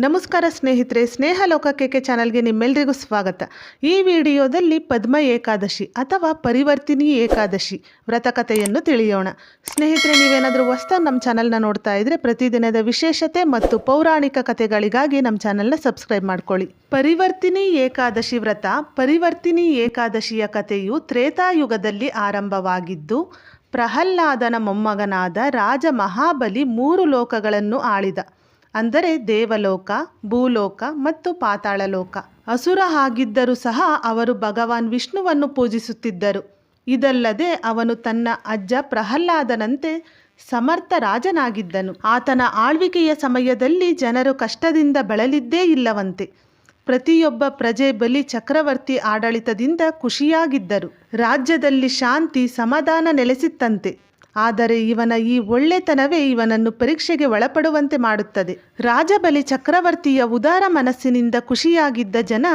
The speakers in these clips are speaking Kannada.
ನಮಸ್ಕಾರ ಸ್ನೇಹಿತರೆ, ಸ್ನೇಹ ಲೋಕಕ್ಕೆ ಚಾನಲ್ಗೆ ನಿಮ್ಮೆಲ್ಲರಿಗೂ ಸ್ವಾಗತ. ಈ ವಿಡಿಯೋದಲ್ಲಿ ಪದ್ಮ ಏಕಾದಶಿ ಅಥವಾ ಪರಿವರ್ತಿನಿ ಏಕಾದಶಿ ವ್ರತಕಥೆಯನ್ನು ತಿಳಿಯೋಣ. ಸ್ನೇಹಿತರೆ, ನೀವೇನಾದರೂ ಹೊಸದಾಗಿ ನಮ್ಮ ಚಾನಲ್ನ ನೋಡ್ತಾ ಇದ್ರೆ ಪ್ರತಿದಿನದ ವಿಶೇಷತೆ ಮತ್ತು ಪೌರಾಣಿಕ ಕಥೆಗಳಿಗಾಗಿ ನಮ್ಮ ಚಾನಲ್ನ ಸಬ್ಸ್ಕ್ರೈಬ್ ಮಾಡ್ಕೊಳ್ಳಿ. ಪರಿವರ್ತಿನಿ ಏಕಾದಶಿ ವ್ರತ. ಪರಿವರ್ತಿನಿ ಏಕಾದಶಿಯ ಕಥೆಯು ತ್ರೇತಾಯುಗದಲ್ಲಿ ಆರಂಭವಾಗಿದ್ದು, ಪ್ರಹ್ಲಾದನ ಮೊಮ್ಮಗನಾದ ರಾಜ ಮಹಾಬಲಿ 3 ಲೋಕಗಳನ್ನು ಆಳಿದ. ಅಂದರೆ ದೇವಲೋಕ, ಭೂಲೋಕ ಮತ್ತು ಪಾತಾಳಲೋಕ. ಅಸುರ ಆಗಿದ್ದರೂ ಸಹ ಅವರು ಭಗವಾನ್ ವಿಷ್ಣುವನ್ನು ಪೂಜಿಸುತ್ತಿದ್ದರು. ಇದಲ್ಲದೆ ಅವನು ತನ್ನ ಅಜ್ಜ ಪ್ರಹ್ಲಾದನಂತೆ ಸಮರ್ಥ ರಾಜನಾಗಿದ್ದನು. ಆತನ ಆಳ್ವಿಕೆಯ ಸಮಯದಲ್ಲಿ ಜನರು ಕಷ್ಟದಿಂದ ಬಳಲಿದ್ದೇ ಇಲ್ಲವಂತೆ. ಪ್ರತಿಯೊಬ್ಬ ಪ್ರಜೆ ಬಲಿ ಚಕ್ರವರ್ತಿ ಆಡಳಿತದಿಂದ ಖುಷಿಯಾಗಿದ್ದರು. ರಾಜ್ಯದಲ್ಲಿ ಶಾಂತಿ ಸಮಾಧಾನ ನೆಲೆಸಿತ್ತಂತೆ. ಆದರೆ ಇವನ ಈ ಒಳ್ಳೆತನವೇ ಇವನನ್ನು ಪರೀಕ್ಷೆಗೆ ಒಳಪಡುವಂತೆ ಮಾಡುತ್ತದೆ. ರಾಜಬಲಿ ಚಕ್ರವರ್ತಿಯ ಉದಾರ ಮನಸ್ಸಿನಿಂದ ಖುಷಿಯಾಗಿದ್ದ ಜನ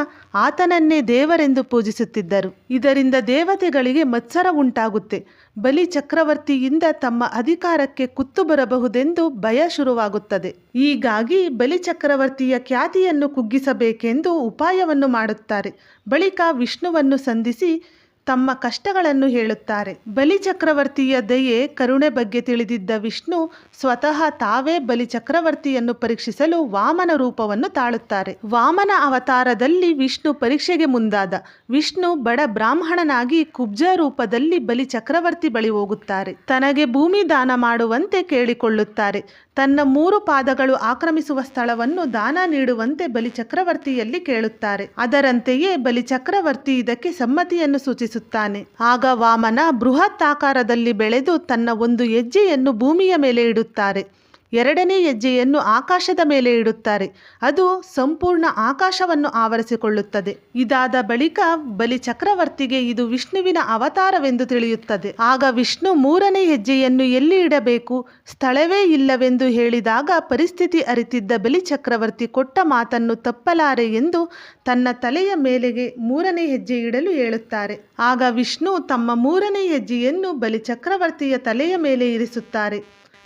ಆತನನ್ನೇ ದೇವರೆಂದು ಪೂಜಿಸುತ್ತಿದ್ದರು. ಇದರಿಂದ ದೇವತೆಗಳಿಗೆ ಮತ್ಸರ ಉಂಟಾಗುತ್ತೆ. ಬಲಿ ಚಕ್ರವರ್ತಿಯಿಂದ ತಮ್ಮ ಅಧಿಕಾರಕ್ಕೆ ಕುತ್ತು ಬರಬಹುದೆಂದು ಭಯ ಶುರುವಾಗುತ್ತದೆ. ಹೀಗಾಗಿ ಬಲಿ ಚಕ್ರವರ್ತಿಯ ಖ್ಯಾತಿಯನ್ನು ಕುಗ್ಗಿಸಬೇಕೆಂದು ಉಪಾಯವನ್ನು ಮಾಡುತ್ತಾರೆ. ಬಳಿಕ ವಿಷ್ಣುವನ್ನು ಸಂಧಿಸಿ ತಮ್ಮ ಕಷ್ಟಗಳನ್ನು ಹೇಳುತ್ತಾರೆ. ಬಲಿ ಚಕ್ರವರ್ತಿಯ ದಯೆ ಕರುಣೆ ಬಗ್ಗೆ ತಿಳಿದಿದ್ದ ವಿಷ್ಣು ಸ್ವತಃ ತಾವೇ ಬಲಿ ಚಕ್ರವರ್ತಿಯನ್ನು ಪರೀಕ್ಷಿಸಲು ವಾಮನ ರೂಪವನ್ನು ತಾಳುತ್ತಾರೆ. ವಾಮನ ಅವತಾರದಲ್ಲಿ ವಿಷ್ಣು ಪರೀಕ್ಷೆಗೆ ಮುಂದಾದ. ವಿಷ್ಣು ಬಡ ಬ್ರಾಹ್ಮಣನಾಗಿ ಕುಬ್ಜ ರೂಪದಲ್ಲಿ ಬಲಿ ಚಕ್ರವರ್ತಿ ಬಳಿ ಹೋಗುತ್ತಾರೆ. ತನಗೆ ಭೂಮಿ ದಾನ ಮಾಡುವಂತೆ ಕೇಳಿಕೊಳ್ಳುತ್ತಾರೆ. ತನ್ನ 3 ಪಾದಗಳು ಆಕ್ರಮಿಸುವ ಸ್ಥಳವನ್ನು ದಾನ ನೀಡುವಂತೆ ಬಲಿ ಚಕ್ರವರ್ತಿಯಲ್ಲಿ ಕೇಳುತ್ತಾರೆ. ಅದರಂತೆಯೇ ಬಲಿ ಚಕ್ರವರ್ತಿ ಇದಕ್ಕೆ ಸಮ್ಮತಿಯನ್ನು ಸೂಚಿಸುತ್ತಾನೆ. ಆಗ ವಾಮನ ಬೃಹತ್ ಆಕಾರದಲ್ಲಿ ಬೆಳೆದು ತನ್ನ 1 ಹೆಜ್ಜೆಯನ್ನು ಭೂಮಿಯ ಮೇಲೆ ಇಡುತ್ತಾರೆ. 2ನೇ ಹೆಜ್ಜೆಯನ್ನು ಆಕಾಶದ ಮೇಲೆ ಇಡುತ್ತಾರೆ. ಅದು ಸಂಪೂರ್ಣ ಆಕಾಶವನ್ನು ಆವರಿಸಿಕೊಳ್ಳುತ್ತದೆ. ಇದಾದ ಬಳಿಕ ಬಲಿ ಚಕ್ರವರ್ತಿಗೆ ಇದು ವಿಷ್ಣುವಿನ ಅವತಾರವೆಂದು ತಿಳಿಯುತ್ತದೆ. ಆಗ ವಿಷ್ಣು 3ನೇ ಹೆಜ್ಜೆಯನ್ನು ಎಲ್ಲಿ ಇಡಬೇಕು, ಸ್ಥಳವೇ ಇಲ್ಲವೆಂದು ಹೇಳಿದಾಗ ಪರಿಸ್ಥಿತಿ ಅರಿತಿದ್ದ ಬಲಿ ಚಕ್ರವರ್ತಿ ಕೊಟ್ಟ ಮಾತನ್ನು ತಪ್ಪಲಾರೆ ಎಂದು ತನ್ನ ತಲೆಯ ಮೇಲೆಗೆ 3ನೇ ಹೆಜ್ಜೆ ಇಡಲು ಹೇಳುತ್ತಾರೆ. ಆಗ ವಿಷ್ಣು ತಮ್ಮ 3ನೇ ಹೆಜ್ಜೆಯನ್ನು ಬಲಿ ಚಕ್ರವರ್ತಿಯ ತಲೆಯ ಮೇಲೆ ಇರಿಸುತ್ತಾರೆ.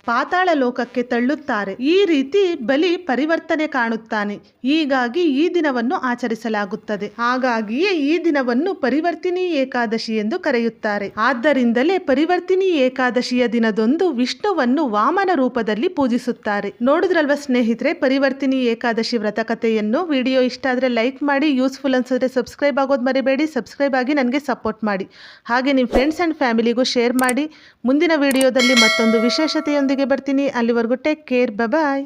ಪಾತಾಳ ಲೋಕಕ್ಕೆ ತಳ್ಳುತ್ತಾರೆ. ಈ ರೀತಿ ಬಲಿ ಪರಿವರ್ತನೆ ಕಾಣುತ್ತಾನೆ. ಹೀಗಾಗಿ ಈ ದಿನವನ್ನು ಆಚರಿಸಲಾಗುತ್ತದೆ. ಹಾಗಾಗಿಯೇ ಈ ದಿನವನ್ನು ಪರಿವರ್ತಿನಿ ಏಕಾದಶಿ ಎಂದು ಕರೆಯುತ್ತಾರೆ. ಆದ್ದರಿಂದಲೇ ಪರಿವರ್ತಿನಿ ಏಕಾದಶಿಯ ದಿನದಂದು ವಿಷ್ಣುವನ್ನು ವಾಮನ ರೂಪದಲ್ಲಿ ಪೂಜಿಸುತ್ತಾರೆ. ನೋಡಿದ್ರಲ್ವ ಸ್ನೇಹಿತರೆ ಪರಿವರ್ತಿನಿ ಏಕಾದಶಿ ವ್ರತಕಥೆಯನ್ನು. ವಿಡಿಯೋ ಇಷ್ಟ ಆದರೆ ಲೈಕ್ ಮಾಡಿ, ಯೂಸ್ಫುಲ್ ಅನ್ಸಿದ್ರೆ ಸಬ್ಸ್ಕ್ರೈಬ್ ಆಗೋದು ಮರಿಬೇಡಿ. ಸಬ್ಸ್ಕ್ರೈಬ್ ಆಗಿ ನನಗೆ ಸಪೋರ್ಟ್ ಮಾಡಿ. ಹಾಗೆ ನಿಮ್ಮ ಫ್ರೆಂಡ್ಸ್ ಆ್ಯಂಡ್ ಫ್ಯಾಮಿಲಿಗೂ ಶೇರ್ ಮಾಡಿ. ಮುಂದಿನ ವಿಡಿಯೋದಲ್ಲಿ ಮತ್ತೊಂದು ವಿಶೇಷತೆಯೊಂದಿಗೆ ಬರ್ತೀನಿ. ಅಲ್ಲಿವರೆಗೂ ಟೇಕ್ ಕೇರ್. ಬಾಯ್.